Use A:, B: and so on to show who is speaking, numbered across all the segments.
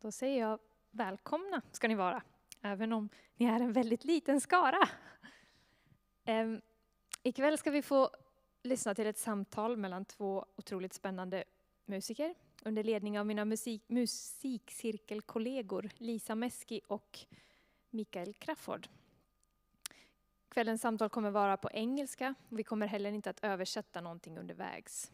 A: Då säger jag välkomna ska ni vara, även om ni är en väldigt liten skara. Ikväll ska vi få lyssna till ett samtal mellan två otroligt spännande musiker under ledning av mina musikcirkelkollegor Lisa Meski och Mikael Crafoord. Kvällens samtal kommer vara på engelska. Vi kommer heller inte att översätta någonting undervägs.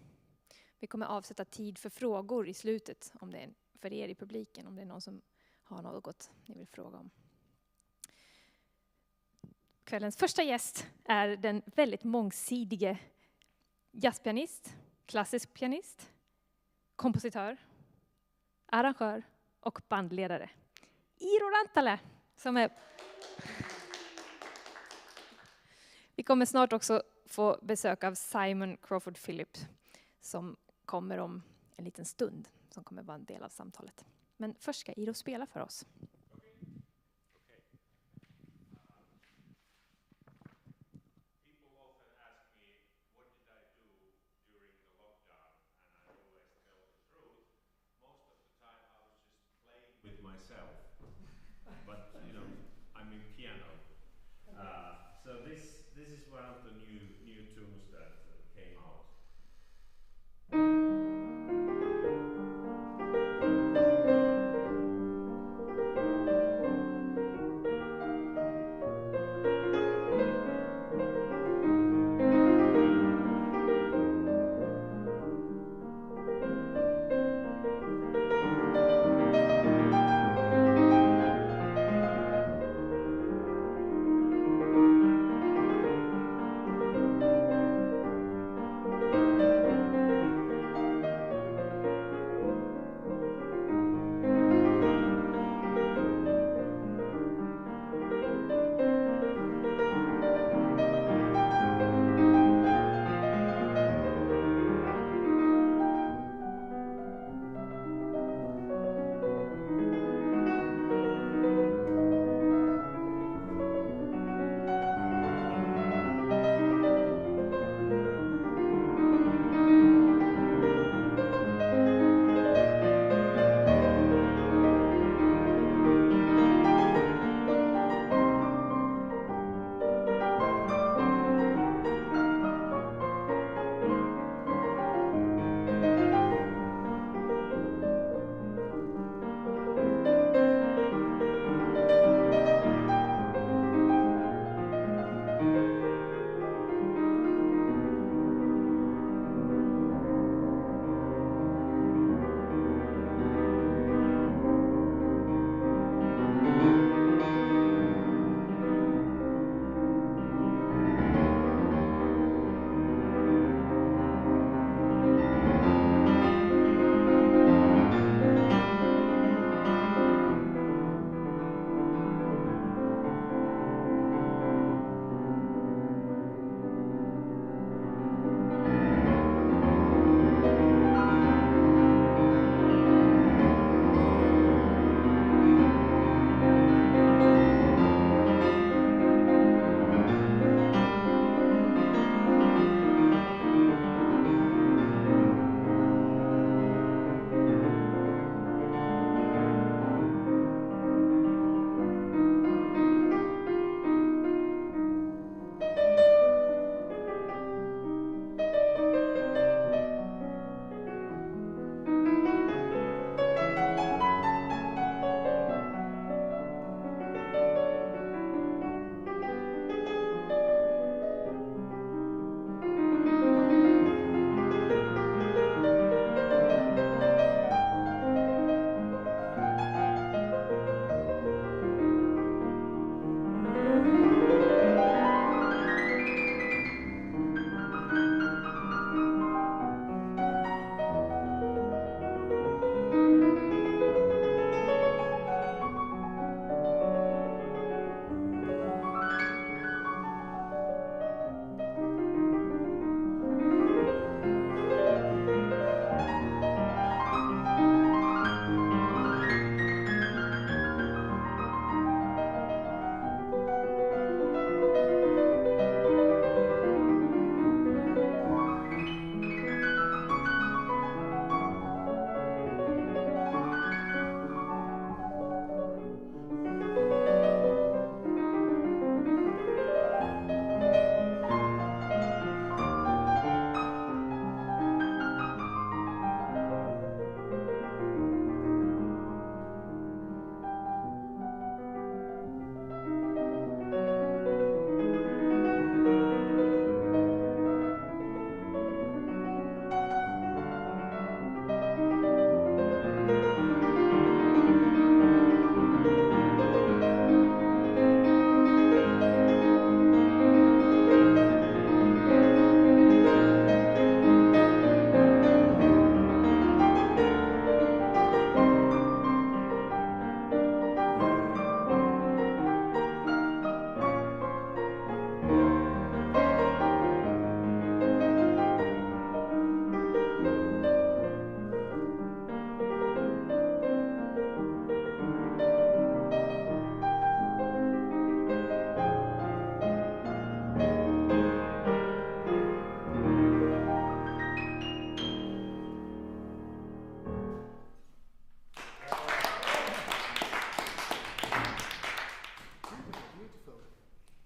A: Vi kommer avsätta tid för frågor i slutet om det är för er i publiken, om det är någon som har något ni vill fråga om. Kvällens första gäst är den väldigt mångsidige jazzpianist, klassisk pianist, kompositör, arrangör och bandledare. Iiro Rantala, som är... Vi kommer snart också få besök av Simon Crawford-Phillips som kommer om en liten stund, som kommer vara en del av samtalet. Men först ska Iiro spela för oss.
B: With myself, but you know, I'm in piano. So this is one of the new tunes that came out.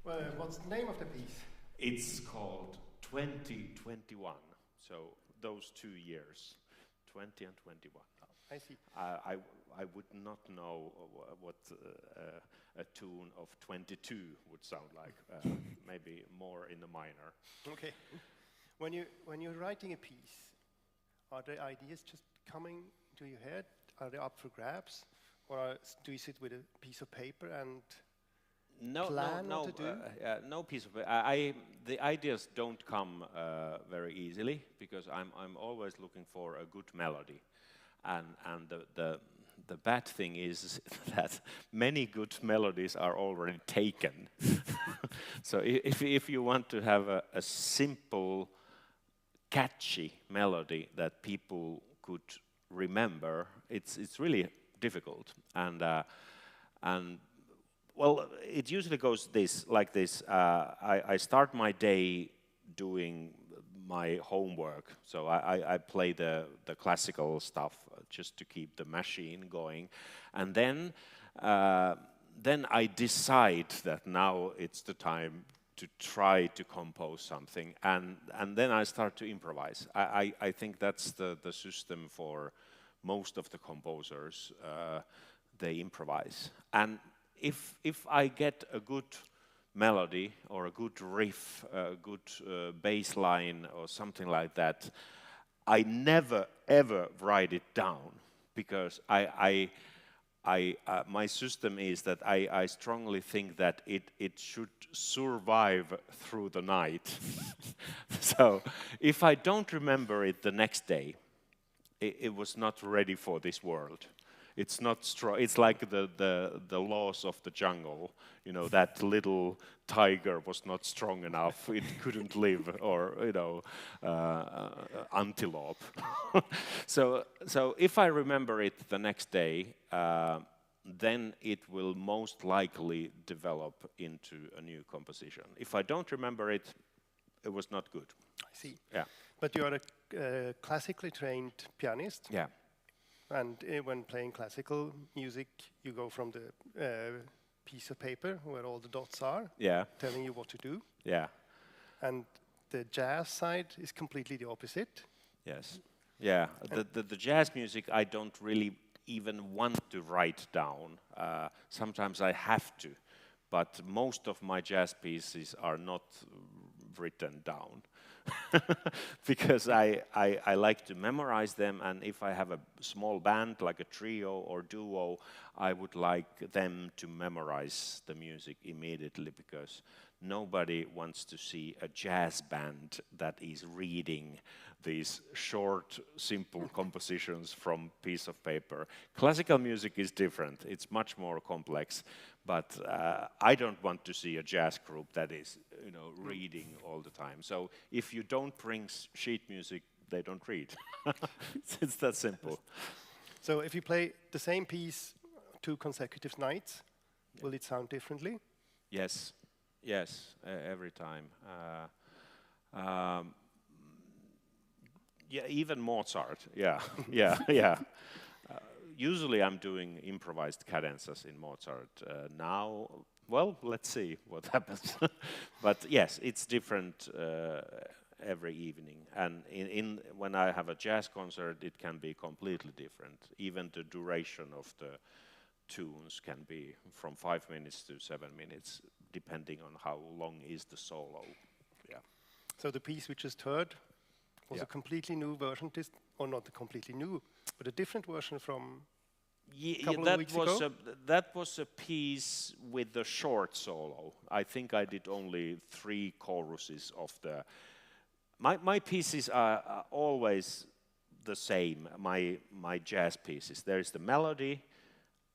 C: What's the name of the piece?
B: It's called 2021. So those 2 years, 20 and 21.
C: I see.
B: I would not know what a tune of 22 would sound like. Maybe more in the minor.
C: Okay. When you're writing a piece, are the ideas just coming to your head? Are they up for grabs, or do you sit with a piece of paper and plan what to do?
B: No piece of paper. The ideas don't come very easily because I'm always looking for a good melody, and the bad thing is that many good melodies are already taken. So if you want to have a simple, catchy melody that people could remember, it's really difficult. And well, it usually goes like this. I start my day doing my homework, so I play the classical stuff just to keep the machine going, and then I decide that now it's the time to try to compose something, and then I start to improvise. I think that's the system for most of the composers. They improvise, and if I get a good melody or a good riff, a good bass line or something like that, I never ever write it down, because my system is that I strongly think that it should survive through the night. So if I don't remember it the next day, it was not ready for this world. It's not strong. It's like the laws of the jungle. You know, that little tiger was not strong enough. It couldn't live, or antelope. So if I remember it the next day, then it will most likely develop into a new composition. If I don't remember it, it was not good.
C: I see.
B: Yeah.
C: But you are a classically trained pianist.
B: Yeah.
C: And when playing classical music, you go from the piece of paper where all the dots are, telling you what to do.
B: Yeah.
C: And the jazz side is completely the opposite.
B: Yes. Yeah. The jazz music, I don't really even want to write down. Sometimes I have to, but most of my jazz pieces are not written down. Because I like to memorize them, and if I have a small band like a trio or duo, I would like them to memorize the music immediately, because nobody wants to see a jazz band that is reading these short, simple compositions from piece of paper. Classical music is different. It's much more complex. But I don't want to see a jazz group that is, reading all the time. So if you don't bring sheet music, they don't read. It's that simple.
C: So if you play the same piece 2 consecutive nights, will it sound differently?
B: Yes, every time. Yeah, even Mozart. Yeah. Usually I'm doing improvised cadences in Mozart. Now, well, let's see what happens. But yes, it's different every evening. And when I have a jazz concert, it can be completely different. Even the duration of the tunes can be from 5 minutes to 7 minutes, depending on how long is the solo. Yeah.
C: So the piece we just heard was a completely new version, or not a completely new, but a different version from a couple of weeks ago?
B: That was a piece with a short solo. I think I did only 3 choruses of the... My pieces are always the same, my jazz pieces. There is the melody,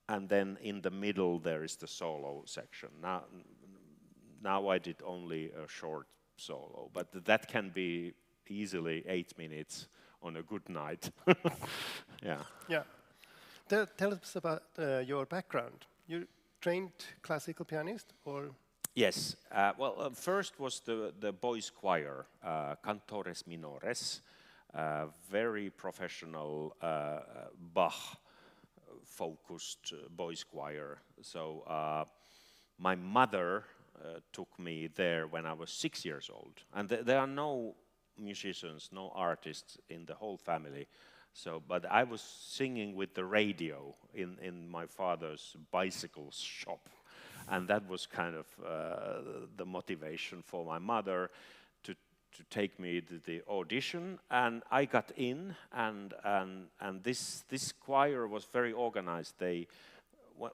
B: and then in the middle there is the solo section. Now I did only a short solo, but that can be easily 8 minutes on a good night. Yeah.
C: Tell us about your background. You trained classical pianist, or?
B: Yes. First was the boys' choir, Cantores Minores, very professional Bach-focused boys' choir. So my mother took me there when I was 6 years old. And there are no musicians, no artists in the whole family. So, but I was singing with the radio in my father's bicycle shop. And that was kind of the motivation for my mother to take me to the audition, and I got in, and this choir was very organized.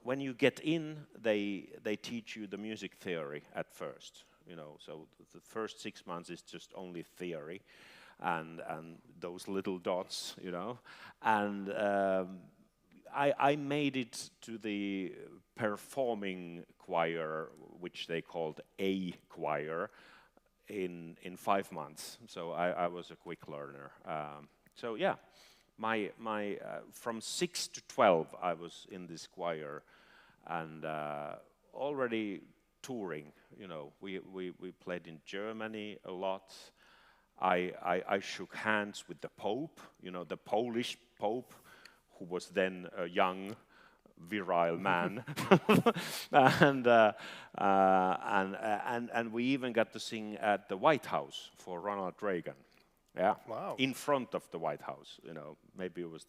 B: When you get in, they teach you the music theory at first, you know. So the first 6 months is just only theory, and those little dots, you know, and I made it to the performing choir, which they called A choir, in 5 months. So I was a quick learner. So yeah, my from 6 to 12 I was in this choir, and already touring. You know, we played in Germany a lot. I shook hands with the Pope. You know, the Polish Pope, who was then a young, virile man, and we even got to sing at the White House for Ronald Reagan. Yeah,
C: wow.
B: In front of the White House. You know, maybe it was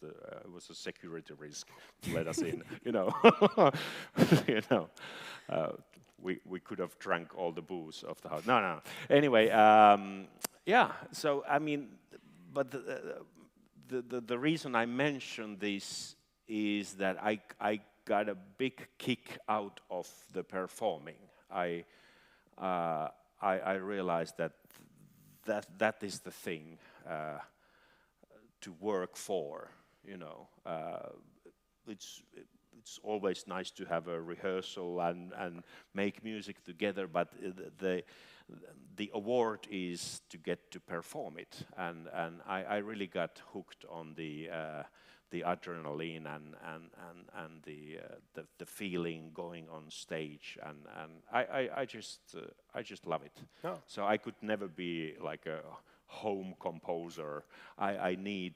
B: a security risk to let us in. You know, you know, we could have drank all the booze of the house. No. Anyway, yeah. So I mean, but the reason I mention this is that I got a big kick out of the performing. I realized that is the thing to work for. You know, it's always nice to have a rehearsal and make music together, but the award is to get to perform it, and I really got hooked on the adrenaline and the feeling going on stage, and I just love it.
C: Oh.
B: So I could never be like a home composer. I need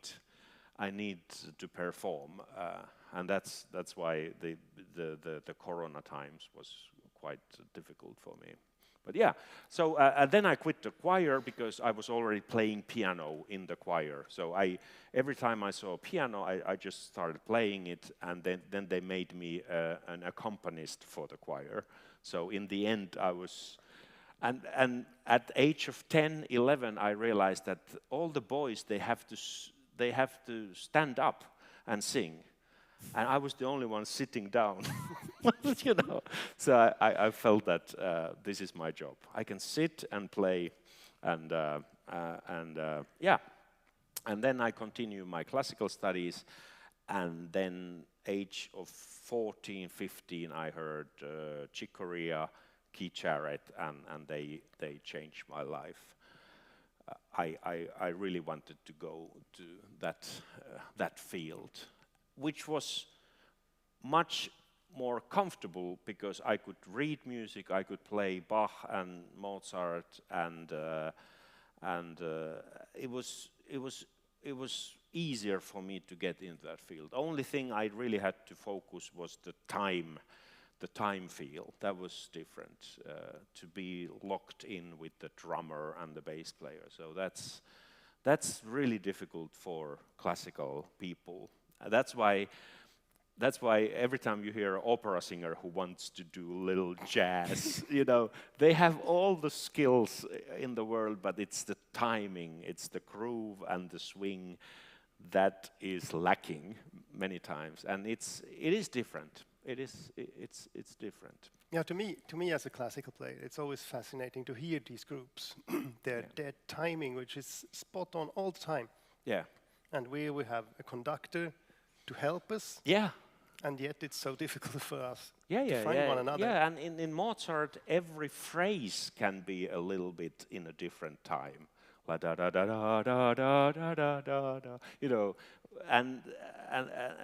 B: to perform, and that's why the Corona times was quite difficult for me. But yeah, so then I quit the choir because I was already playing piano in the choir. So every time I saw a piano, I just started playing it, and then they made me an accompanist for the choir. So in the end, I was, and at the age of 10, 11, I realized that all the boys, they have to stand up and sing. And I was the only one sitting down, you know. So I felt that this is my job. I can sit and play, and yeah. And then I continue my classical studies, and then age of 14, 15, I heard Chick Corea, Keith Jarrett, and they changed my life. I really wanted to go to that field, which was much more comfortable because I could read music, I could play Bach and Mozart, and it was easier for me to get into that field. The only thing I really had to focus was the time feel. That was different, to be locked in with the drummer and the bass player. So that's really difficult for classical people. That's why every time you hear an opera singer who wants to do a little jazz, you know, they have all the skills in the world, but it's the timing, it's the groove and the swing that is lacking many times, and it is different. It's different.
C: Yeah, to me as a classical player, it's always fascinating to hear these groups, their timing, which is spot on all the time.
B: Yeah.
C: And we have a conductor to help us.
B: Yeah.
C: And yet it's so difficult for us
B: to
C: find one another.
B: Yeah, and in Mozart, every phrase can be a little bit in a different time. La da da da da da da da da da. You know, and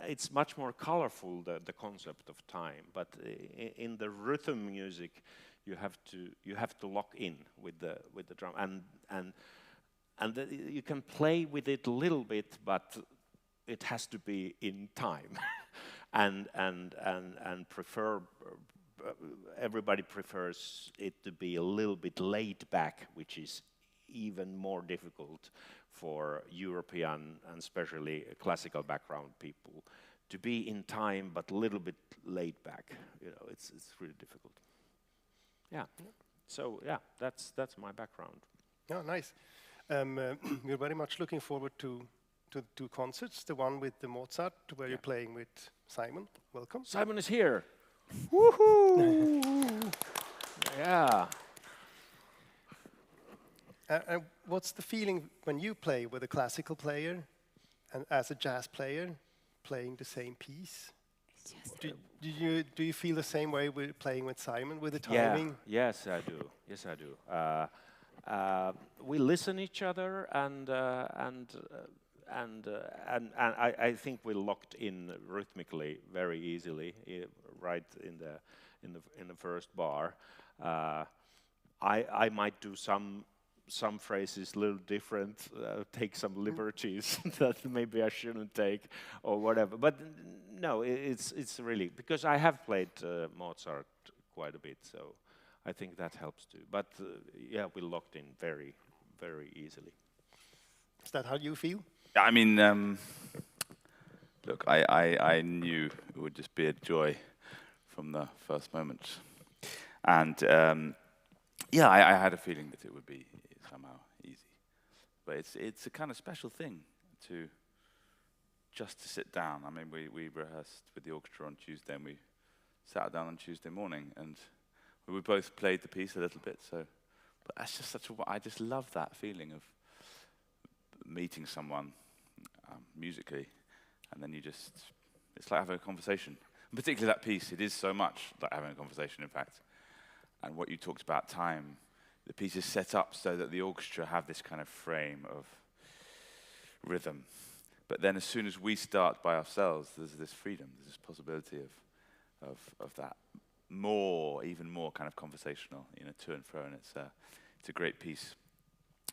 B: it's much more colorful, the concept of time. But in the rhythm music, you have to lock in with the drum, and you can play with it a little bit, but it has to be in time, and everybody prefers it to be a little bit laid back, which is even more difficult for European and especially classical background people to be in time but a little bit laid back. You know, it's really difficult. Yeah. So yeah, that's my background.
C: Yeah, nice. We're very much looking forward to two concerts. The one with the Mozart, where you're playing with Simon. Welcome.
B: Simon is here. Woohoo! Yeah.
C: And what's the feeling when you play with a classical player and as a jazz player playing the same piece? Do you feel the same way with playing with Simon with the timing?
B: Yeah. Yes, I do. Yes, I do. We listen each other, and I think we locked in rhythmically very easily, right in the first bar. I might do some phrases a little different, take some liberties that maybe I shouldn't take, or whatever. But no, it's really because I have played Mozart quite a bit, so I think that helps too. But yeah, we locked in very, very easily.
C: Is that how you feel?
D: I mean, look, I knew it would just be a joy from the first moment, and yeah, I had a feeling that it would be somehow easy, but it's a kind of special thing to sit down. I mean, we rehearsed with the orchestra on Tuesday, and we sat down on Tuesday morning, and we both played the piece a little bit. So, but that's just I just love that feeling of meeting someone musically, and then it's like having a conversation. And particularly that piece, it is so much like having a conversation, in fact. And what you talked about time, the piece is set up so that the orchestra have this kind of frame of rhythm. But then as soon as we start by ourselves, there's this freedom, there's this possibility of that even more kind of conversational, to and fro, and it's a great piece.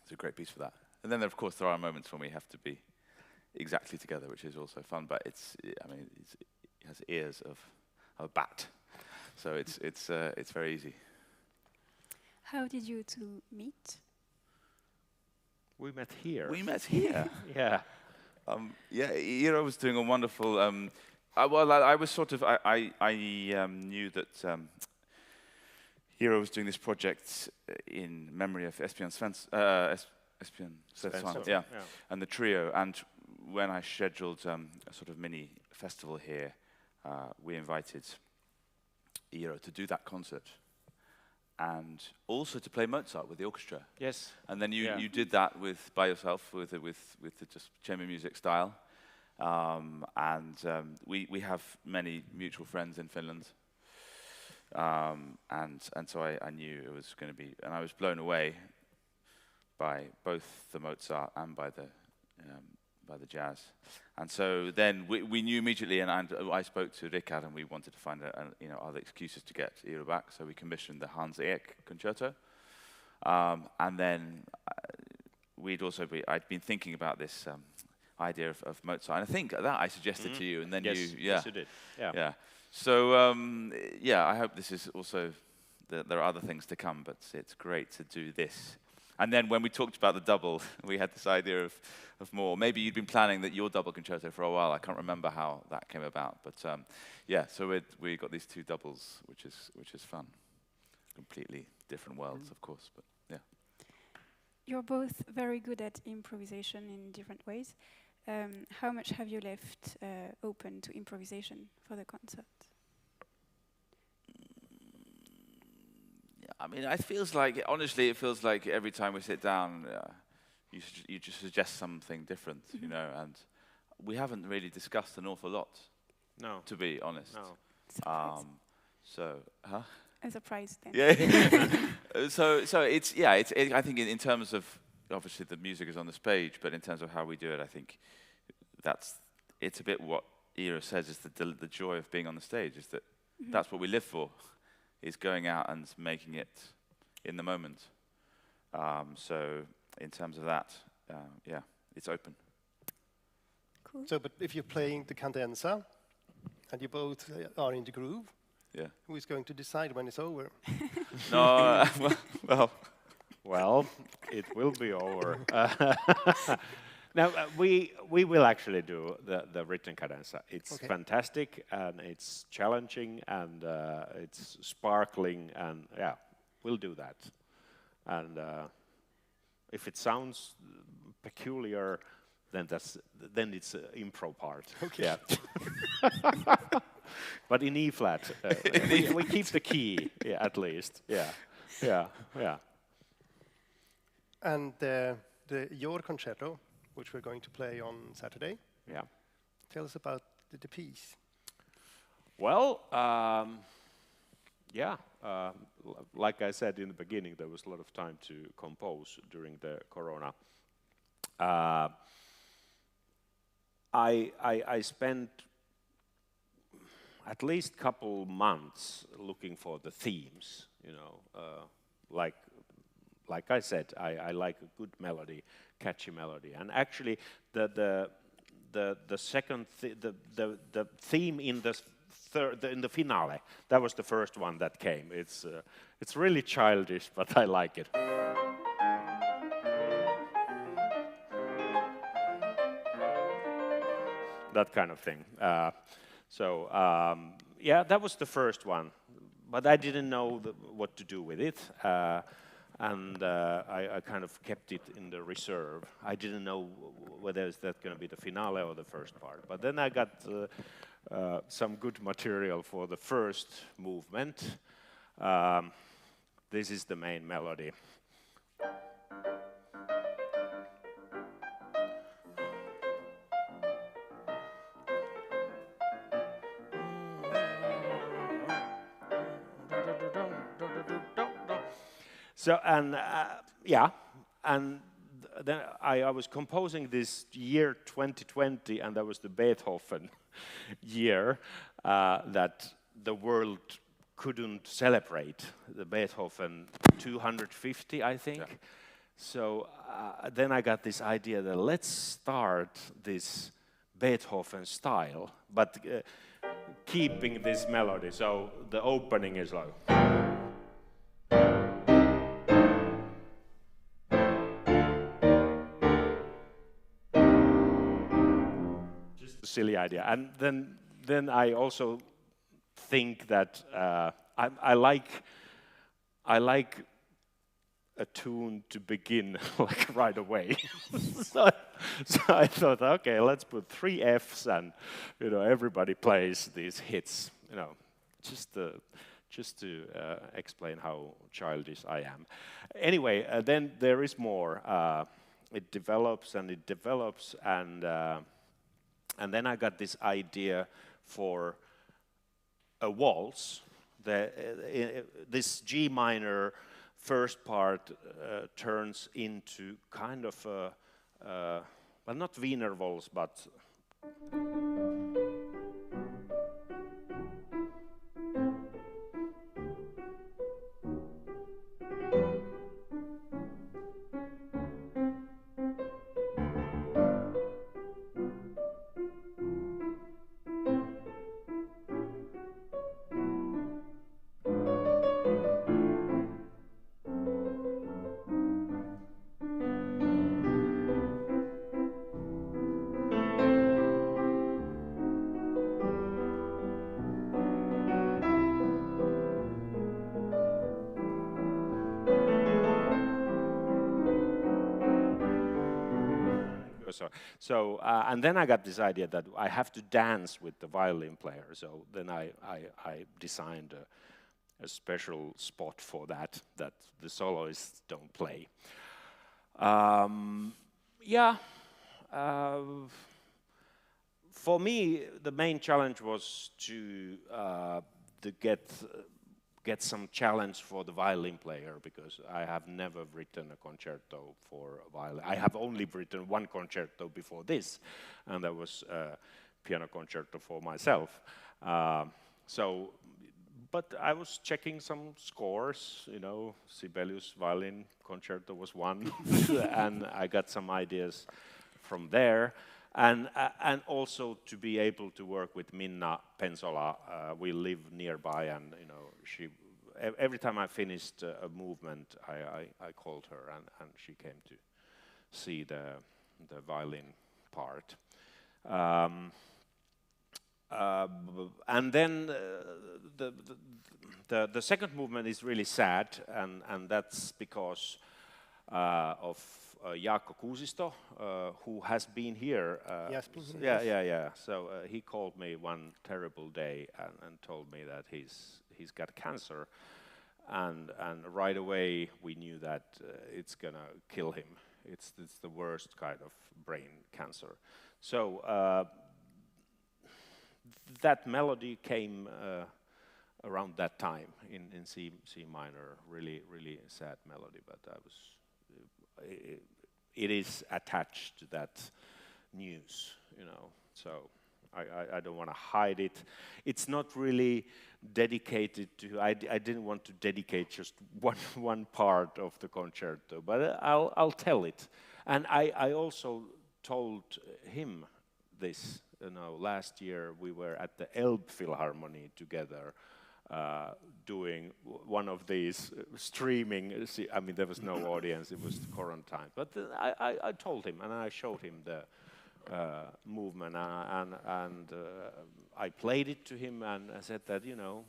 D: It's a great piece for that. And then, of course, there are moments when we have to be exactly together, which is also fun. But it has ears of a bat, so it's very easy.
E: How did you two meet?
B: We met here.
D: Yeah. Yeah, Iiro was doing a wonderful. I was sort of. I knew that Iiro was doing this project in memory of Esbjørn Svensson, yeah, and the trio. And when I scheduled a sort of mini festival here, we invited Iiro to do that concert, and also to play Mozart with the orchestra.
B: Yes.
D: And then you did that by yourself with the just chamber music style. We have many mutual friends in Finland. And so I knew it was going to be, and I was blown away by both the Mozart and by the jazz. And so then we knew immediately, and I spoke to Richard, and we wanted to find other excuses to get Iiro back. So we commissioned the Hans Eek concerto, and then I'd been thinking about this idea of Mozart, and I think that I suggested to you, and then
B: yes, you did,
D: yeah. So I hope this is also there are other things to come, but it's great to do this. And then when we talked about the double, we had this idea of more. Maybe you'd been planning your double concerto for a while. I can't remember how that came about, but so we got these two doubles, which is fun. Completely different worlds, of course, but yeah.
E: You're both very good at improvisation in different ways. How much have you left open to improvisation for the concert?
D: I mean, it feels like every time we sit down, you just suggest something different, and we haven't really discussed an awful lot.
B: No,
D: to be honest.
B: No.
E: I'm surprised then.
D: Yeah. So it's I think in terms of obviously the music is on the page, but in terms of how we do it, I think it's a bit what Iiro says is the joy of being on the stage is that that's what we live for, is going out and making it in the moment. So in terms of that, it's open.
E: Cool.
C: So, but if you're playing the cadenza, and you both are in the groove,
D: Yeah.
C: Who is going to decide when it's over?
D: No,
B: Well, it will be over. Now, we will actually do the written cadenza. It's fantastic, and it's challenging, and it's sparkling, and yeah, we'll do that. And if it sounds peculiar, then it's an improv part.
C: Okay.
B: Yeah. But in E flat, we keep the key, yeah, at least. Yeah.
C: And your concerto, which we're going to play on Saturday.
B: Yeah.
C: Tell us about the piece.
B: Well, like I said in the beginning, there was a lot of time to compose during the Corona. I spent at least couple months looking for the themes. Like I said, I like a good melody, catchy melody, and actually the second the theme in the in the finale, that was the first one that came. It's really childish, but I like it. That kind of thing. That was the first one, but I didn't know what to do with it. And I kind of kept it in the reserve. I didn't know whether is that going to be the finale or the first part. But then I got some good material for the first movement. This is the main melody. So, and then I was composing this year 2020, and that was the Beethoven year that the world couldn't celebrate, the Beethoven 250, I think. Yeah. So then I got this idea that let's start this Beethoven style, but keeping this melody. So the opening is like... silly idea. And then I also think that I like a tune to begin like right away. so I thought, okay, let's put 3 Fs, and everybody plays these hits. Just to explain how childish I am. Anyway, then there is more. It develops and it develops, and then I got this idea for a waltz. This G minor first part turns into kind of well, not Wiener waltz, but... So and then I got this idea that I have to dance with the violin player. So then I designed a special spot for that the soloists don't play. For me, the main challenge was to get some challenge for the violin player, because I have never written a concerto for violin. I have only written one concerto before this, and that was a piano concerto for myself. But I was checking some scores, Sibelius violin concerto was one, and I got some ideas from there. And also to be able to work with Minna Pensola. We live nearby, and you know, every time I finished a movement, I called her, and she came to see the violin part. And then the second movement is really sad, and that's because of Jaakko Kuusisto, who has been here.
C: Yes,
B: yeah. So he called me one terrible day and told me that he's got cancer, and right away we knew that it's gonna kill him. It's the worst kind of brain cancer. So that melody came around that time in C minor, really sad melody, but it is attached to that news, you know. So I don't want to hide it. It's not really dedicated to. I didn't want to dedicate just one part of the concerto, but I'll tell it. And I also told him this. You know, last year we were at the Elbphilharmonie together, doing one of these streaming. I mean, there was no audience; it was quarantine. But I told him, and I showed him the movement, and I played it to him, and I said that, you know,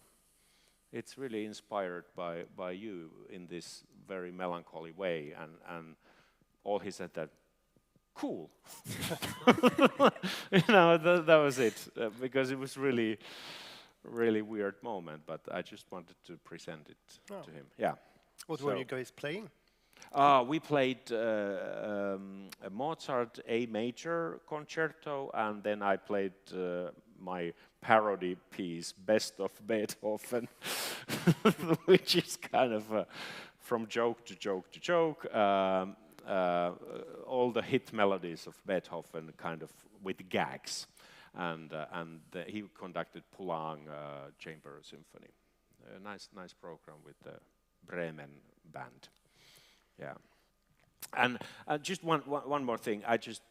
B: it's really inspired by you in this very melancholy way, and all he said that. Cool. You know, that was it, because it was really weird moment, but I just wanted to present it to him. Yeah.
C: What were you guys playing?
B: We played a Mozart A major concerto, and then I played my parody piece, Best of Beethoven, which is kind of from joke to joke to joke. All the hit melodies of Beethoven, kind of with gags, and he conducted Poulenc Chamber Symphony. A nice program with the Bremen band. Yeah, and just one more thing. I just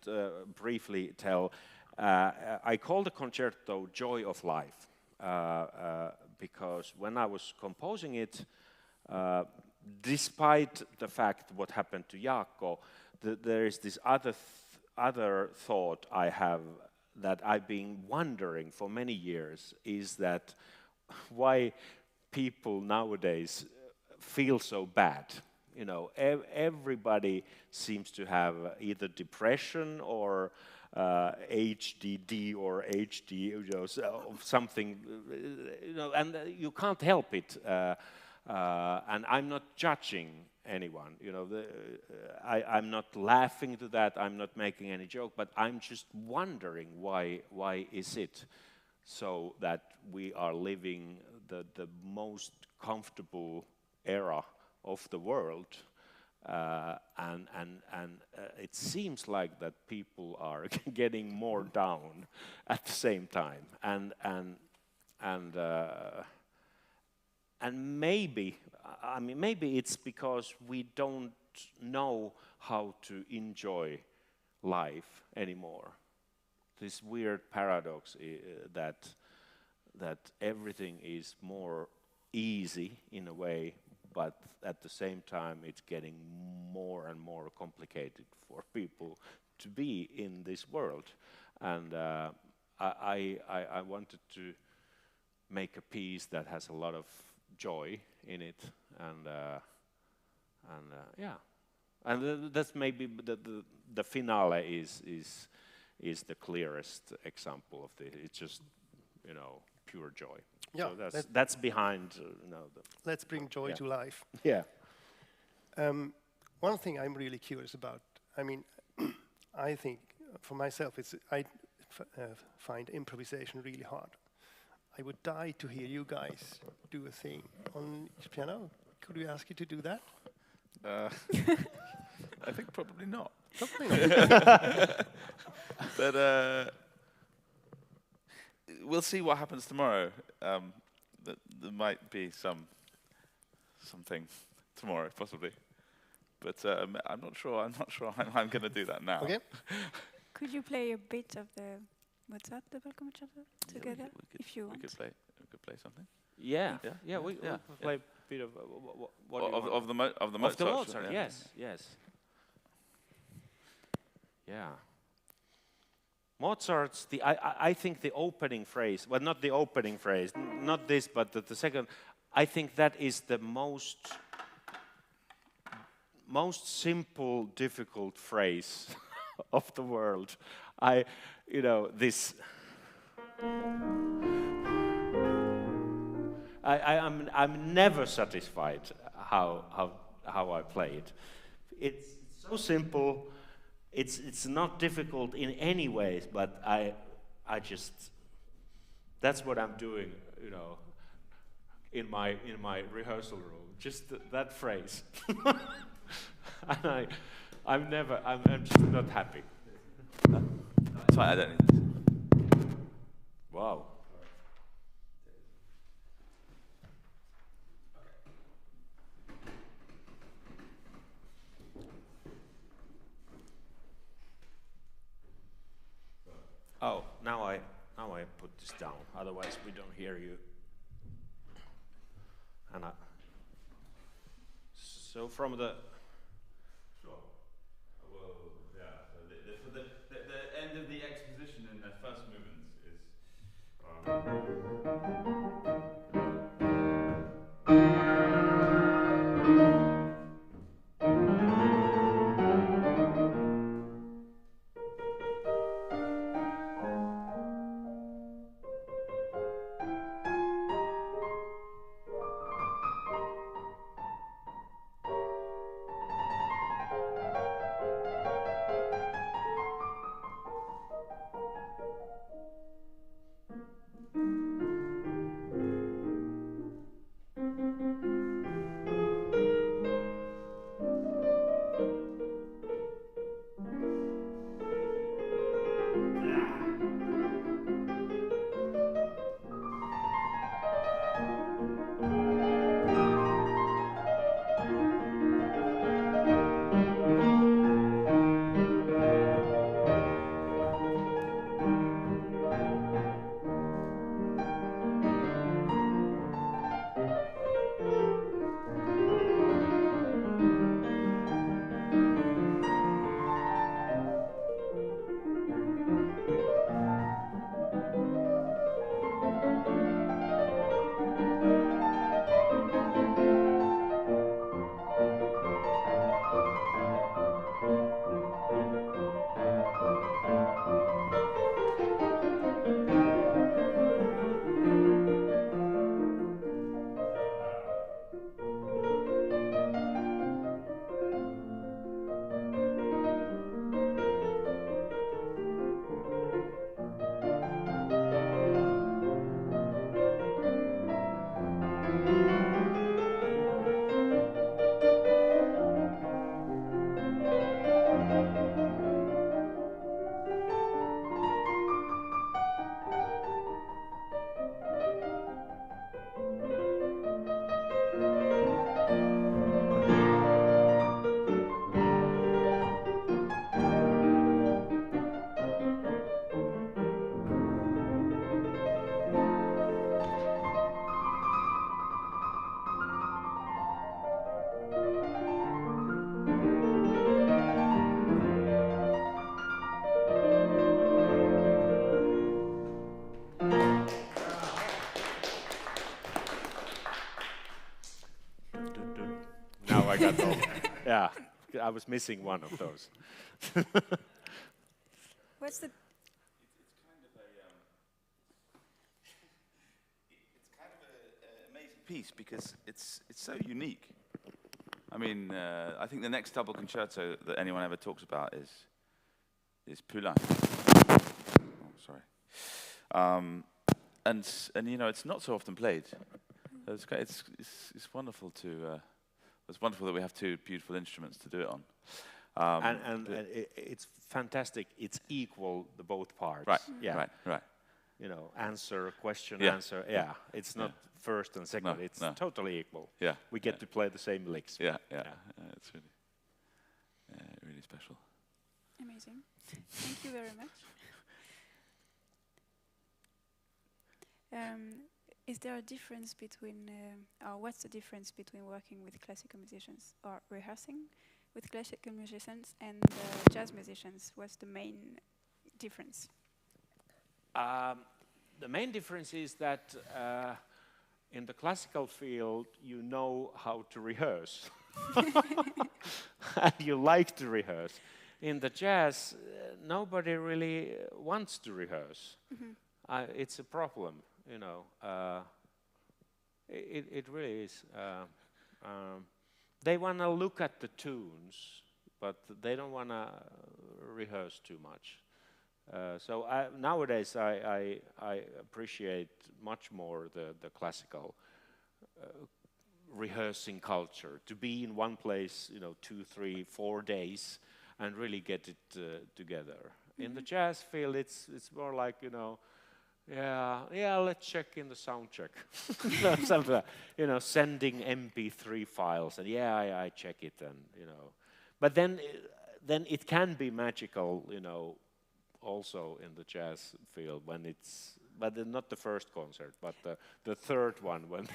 B: briefly tell. I call the concerto "Joy of Life" because when I was composing it. Despite the fact what happened to Jaakko, there is this other thought I have that I've been wondering for many years, is that why people nowadays feel so bad. You know, everybody seems to have either depression or HDD or HD, you know, something, you know, and you can't help it. And I'm not judging anyone, you know. I'm not laughing to that. I'm not making any joke, but I'm just wondering why is it so that we are living the most comfortable era of the world, and it seems like that people are getting more down at the same time, and maybe, I mean, maybe it's because we don't know how to enjoy life anymore. This weird paradox that everything is more easy in a way, but at the same time it's getting more and more complicated for people to be in this world. And I wanted to make a piece that has a lot of joy in it, and yeah, and that's maybe the finale is the clearest example of this. It's just, you know, pure joy.
C: Yeah,
B: so that's behind. You know,
C: let's bring joy to life.
B: Yeah.
C: One thing I'm really curious about. I mean, I think for myself, I find improvisation really hard. I would die to hear you guys do a thing on piano. Could we ask you to do that?
D: I think probably not.
C: Probably not.
D: But we'll see what happens tomorrow. There might be something tomorrow, possibly. But I'm not sure. I'm going to do that now.
C: Okay.
E: Could you play a bit of the Mozart double concerto together, if you want?
D: We could play something.
B: Yeah, we play a bit of what
D: of the Mozart.
B: Of the Mozart, yes. Yeah. Mozart's I think the opening phrase, well, not the opening phrase, not this, but the second. I think that is the most simple, difficult phrase of the world. I'm never satisfied how I play it. It's so simple. It's not difficult in any ways, but I just, that's what I'm doing, in my rehearsal room. Just that phrase. And I'm just not happy.
D: That's fine, I don't need this.
B: Wow. Oh, now I put this down. Otherwise, we don't hear you. And so from the.
D: Sure. Well, yeah. So the end of the exposition in the first movement is.
B: I got all. Yeah, I was missing one of those.
E: What's the?
D: It's kind of an amazing piece because it's so unique. I mean, I think the next double concerto that anyone ever talks about is Poulain. Oh, sorry. And you know, it's not so often played. It's wonderful to. It's wonderful that we have two beautiful instruments to do it on.
B: And it's fantastic. It's equal, the both parts.
D: Right.
B: Yeah.
D: Right.
B: You know, answer, question,
D: Yeah.
B: answer. Yeah. It's not first and second.
D: No,
B: it's
D: no.
B: totally equal.
D: Yeah.
B: We get to play the same licks.
D: Yeah. It's really special.
E: Amazing. Thank you very much. Is there a difference between, or what's the difference between working with classical musicians or rehearsing with classical musicians and jazz musicians? What's the main difference?
B: The main difference is that in the classical field, you know how to rehearse. You like to rehearse. In the jazz, nobody really wants to rehearse. It's a problem, you know. It really is. They want to look at the tunes, but they don't want to rehearse too much. So nowadays I appreciate much more the classical rehearsing culture, to be in one place, you know, 2, 3, 4 days and really get it together. In the jazz field, it's more like, you know, let's check in the sound check. Something like that, you know, sending MP3 files and I check it, and you know, but then it can be magical, you know, also in the jazz field when it's, but not the first concert, but the third one when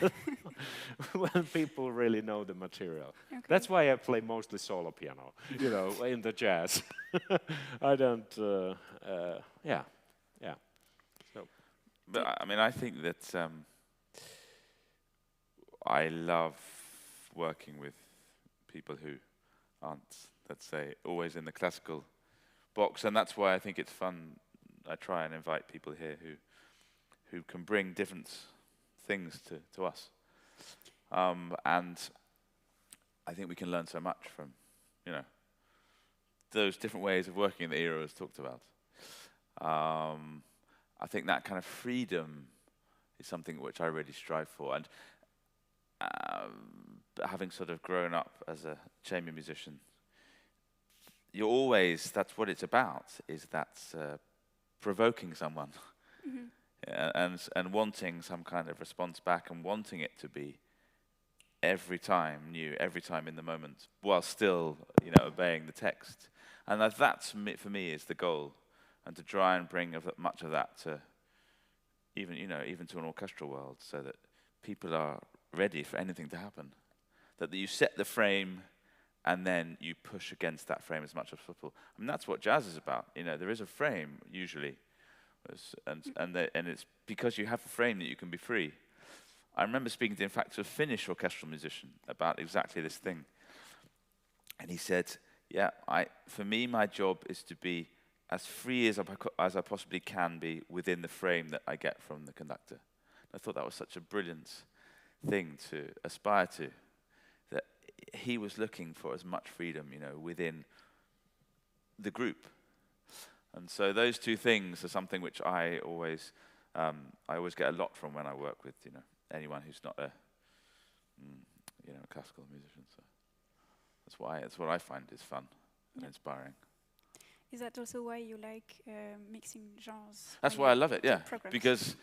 B: when people really know the material. Okay. That's why I play mostly solo piano, you know, in the jazz. I don't, So.
D: But I mean, I think that I love working with people who aren't, let's say, always in the classical box, and that's why I think it's fun. I try and invite people here who can bring different things to us, and I think we can learn so much from, you know, those different ways of working that Iiro has talked about. I think that kind of freedom is something which I really strive for, and having sort of grown up as a chamber musician, you're always, that's what it's about, is that provoking someone and wanting some kind of response back, and wanting it to be every time new, every time in the moment, while still, you know, obeying the text. And that's for me is the goal, and to try and bring much of that to even, you know, even to an orchestral world, so that people are ready for anything to happen. That you set the frame, and then you push against that frame as much as possible. I mean, that's what jazz is about. You know, there is a frame usually, and it's because you have a frame that you can be free. I remember speaking to, in fact, to a Finnish orchestral musician about exactly this thing, and he said, "Yeah, for me, my job is to be as free as I possibly can be within the frame that I get from the conductor." I thought that was such a brilliant thing to aspire to, that he was looking for as much freedom, you know, within the group. And so those two things are something which I always get a lot from when I work with, you know, anyone who's not a, you know, classical musician. So that's what I find is fun and inspiring.
E: Is that also why you like mixing genres?
D: That's why I love it, yeah. Because,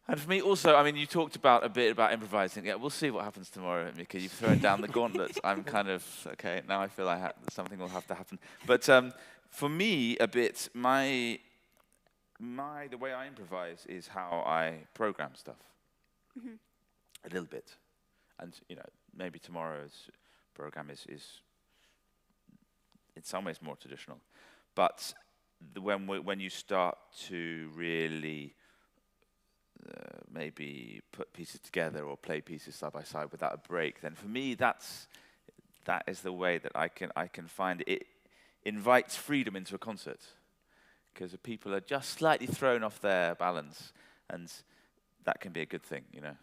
D: and for me also, I mean, you talked a bit about improvising. Yeah, we'll see what happens tomorrow, Mika. You've thrown down the gauntlet. I'm kind of, okay, now I feel something will have to happen. But for me, a bit, the way I improvise is how I program stuff. A little bit. And, you know, maybe tomorrow's program is in some ways more traditional, but when you start to really maybe put pieces together or play pieces side by side without a break, then for me that is the way that I can find it invites freedom into a concert, because the people are just slightly thrown off their balance, and that can be a good thing, you know.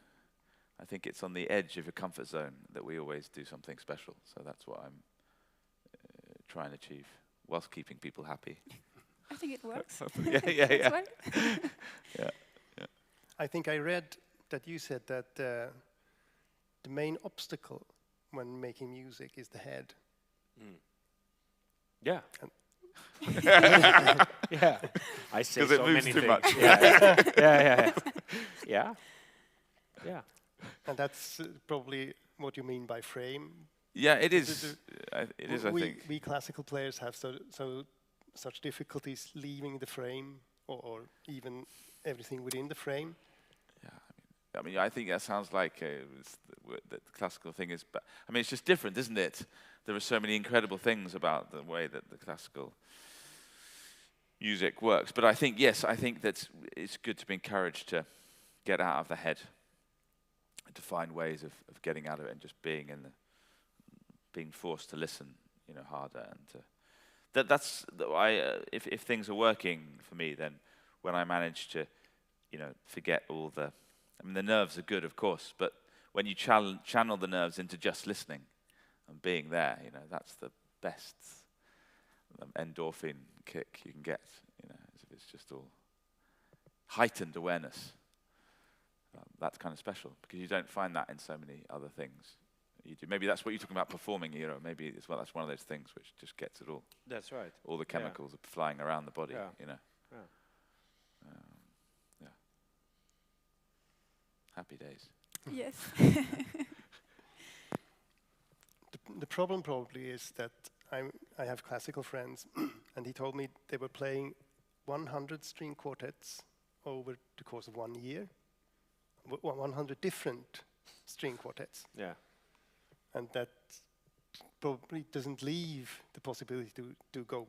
D: I think it's on the edge of a comfort zone that we always do something special, so that's what I'm try and achieve, whilst keeping people happy.
E: I think it works.
D: Yeah.
E: Right.
D: Yeah.
C: I think I read that you said that the main obstacle when making music is the head.
B: Yeah. Yeah. I say
D: because it
B: so
D: moves
B: many
D: too
B: things.
D: much.
C: Yeah. And that's probably what you mean by frame.
D: Yeah, it is. it is. I think
C: we classical players have such difficulties leaving the frame or even everything within the frame.
D: I mean, I think that sounds like the classical thing is. But I mean, it's just different, isn't it? There are so many incredible things about the way that the classical music works. But I think, yes, I think that it's good to be encouraged to get out of the head, to find ways of getting out of it and just being forced to listen, harder. And that's why if things are working for me, then when I manage to, forget all the, the nerves are good, of course, but when you channel the nerves into just listening and being there, that's the best endorphin kick you can get, as if it's just all heightened awareness. That's kind of special because you don't find that in so many other things. You do. Maybe that's what you're talking about performing, maybe that's one of those things which just gets it all.
B: That's right.
D: All the chemicals are flying around the body,
B: Yeah.
D: Happy days.
E: Yes.
C: The problem probably is that I have classical friends, and he told me they were playing 100 string quartets over the course of 1 year, 100 different string quartets.
B: Yeah.
C: And that probably doesn't leave the possibility to go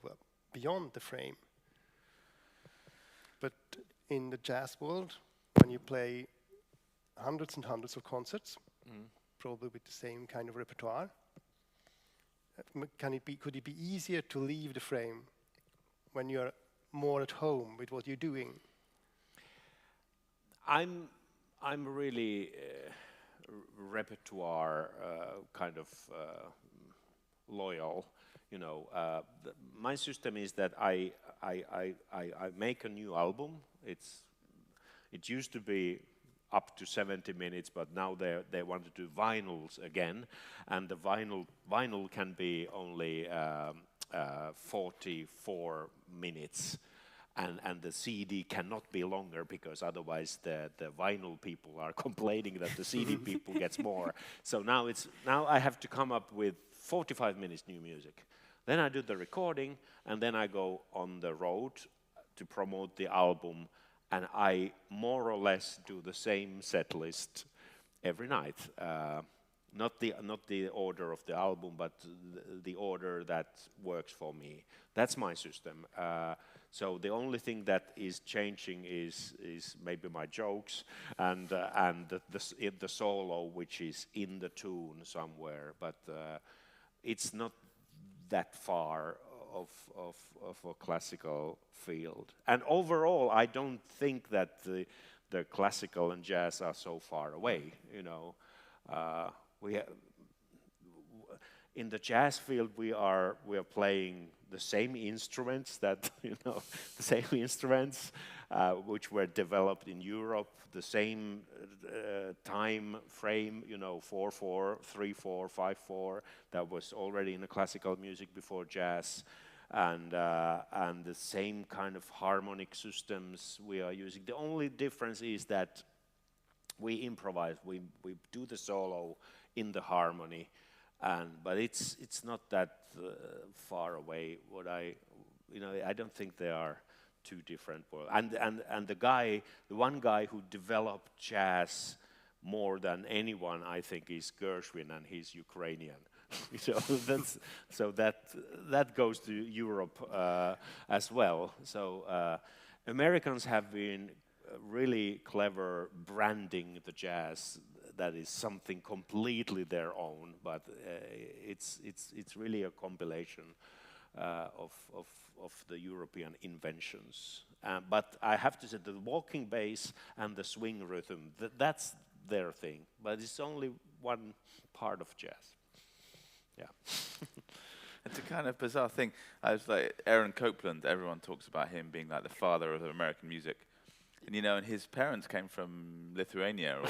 C: beyond the frame. But in the jazz world, when you play hundreds and hundreds of concerts, probably with the same kind of repertoire, could it be easier to leave the frame when you're more at home with what you're doing?
B: I'm really repertoire kind of loyal. My system is that I make a new album. It used to be up to 70 minutes, but now they want to do vinyls again, and the vinyl can be only 44 minutes. And the CD cannot be longer because otherwise the vinyl people are complaining that the CD people gets more. So now I have to come up with 45 minutes new music. Then I do the recording, and then I go on the road to promote the album, and I more or less do the same set list every night. Not the order of the album, but the order that works for me. That's my system. So the only thing that is changing is maybe my jokes and the solo, which is in the tune somewhere. But it's not that far of a classical field. And overall, I don't think that the classical and jazz are so far away. In the jazz field, we are playing the same instruments which were developed in Europe, the same time frame, 4/4, 3/4, 5/4, that was already in the classical music before jazz, and the same kind of harmonic systems we are using. The only difference is that we improvise, we do the solo in the harmony. But it's not that far away. I don't think they are two different worlds. And the one guy who developed jazz more than anyone, I think, is Gershwin, and he's Ukrainian. So that goes to Europe as well. So Americans have been really clever branding the jazz. That is something completely their own, but it's really a compilation of the European inventions. But I have to say the walking bass and the swing rhythm, that's their thing. But it's only one part of jazz. Yeah.
D: It's a kind of bizarre thing. I was like Aaron Copland. Everyone talks about him being like the father of American music. And his parents came from Lithuania.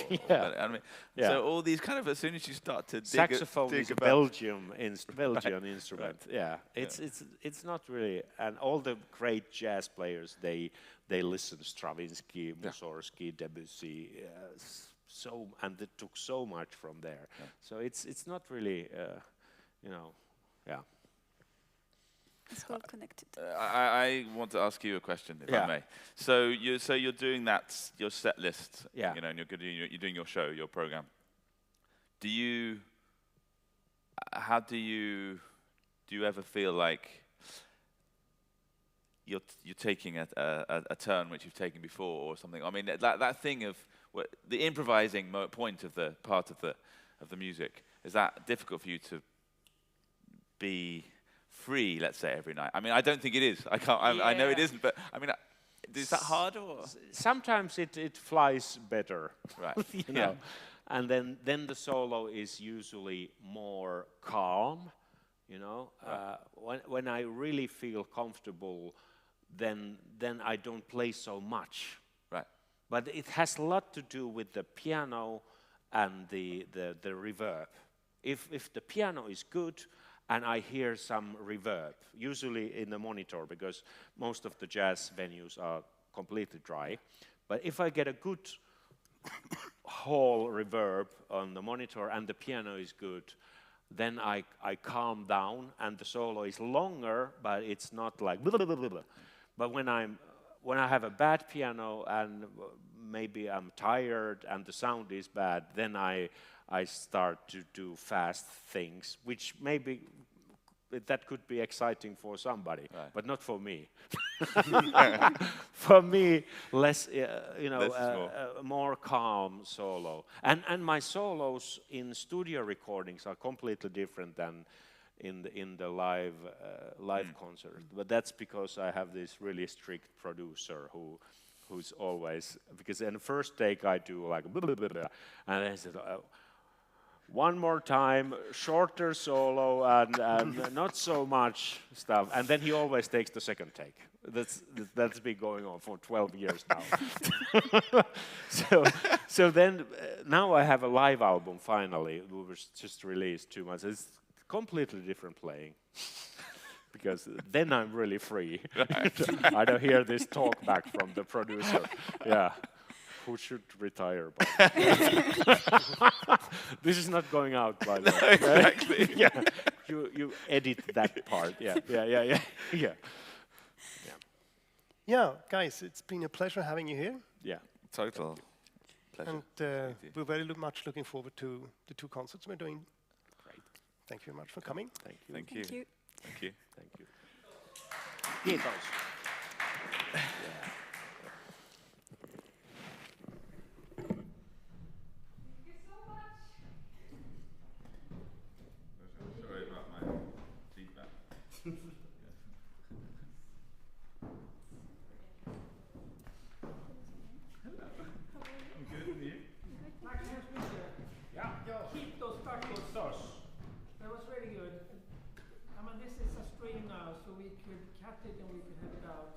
D: So all these kind of, as soon as you start to
B: saxophone
D: dig
B: is a
D: about
B: Belgian instrument. Right. Yeah, it's not really. And all the great jazz players, they listen to Stravinsky, Mussorgsky, Debussy. And they took so much from there. Yeah. So it's not really, Yeah.
E: It's all connected.
D: I want to ask you a question, if I may. So you're doing that, your set list,
B: Yeah.
D: you know, and you're doing your show, your program. Do you ever feel like you're taking a turn which you've taken before or something? I mean, that thing of the improvising point of the part of the music, is that difficult for you to be free, let's say, every night? I mean, I don't think it is. I know it isn't, but I mean, is that hard or?
B: Sometimes it flies better,
D: Right?
B: you know, and then the solo is usually more calm, you know. When I really feel comfortable, then I don't play so much.
D: Right.
B: But it has a lot to do with the piano and the reverb. If the piano is good, and I hear some reverb, usually in the monitor, because most of the jazz venues are completely dry. But if I get a good whole reverb on the monitor and the piano is good, then I calm down and the solo is longer, but it's not like blah, blah, blah, blah, blah. But when I have a bad piano and maybe I'm tired and the sound is bad, then I start to do fast things, which maybe that could be exciting for somebody, right, but not for me. For me, less, more calm solo. And my solos in studio recordings are completely different than in the live concert. But that's because I have this really strict producer who's always, because in the first take I do like blah, blah, blah, blah, and I said, one more time, shorter solo and not so much stuff. And then he always takes the second take. That's been going on for 12 years now. So then now I have a live album finally. It was just released 2 months. It's completely different playing. Because then I'm really free. I don't hear this talk back from the producer. Yeah. Who should retire? This is not going out, by the way.
D: Exactly.
B: Yeah, you edit that part. Yeah.
C: Yeah, guys, it's been a pleasure having you here.
B: Yeah,
D: total pleasure.
C: And we're very much looking forward to the 2 concerts we're doing.
B: Great.
C: Thank you very much for coming.
B: Thank you.
D: Thank you.
E: Thank you.
D: Thank you.
B: Thank you. Kiitos.
D: Sorry about my feedback.
F: Tack så hemskt mycket. Kiitos, tackos. That was really good. I mean, this is a stream now, so we could cut it and we could have it out.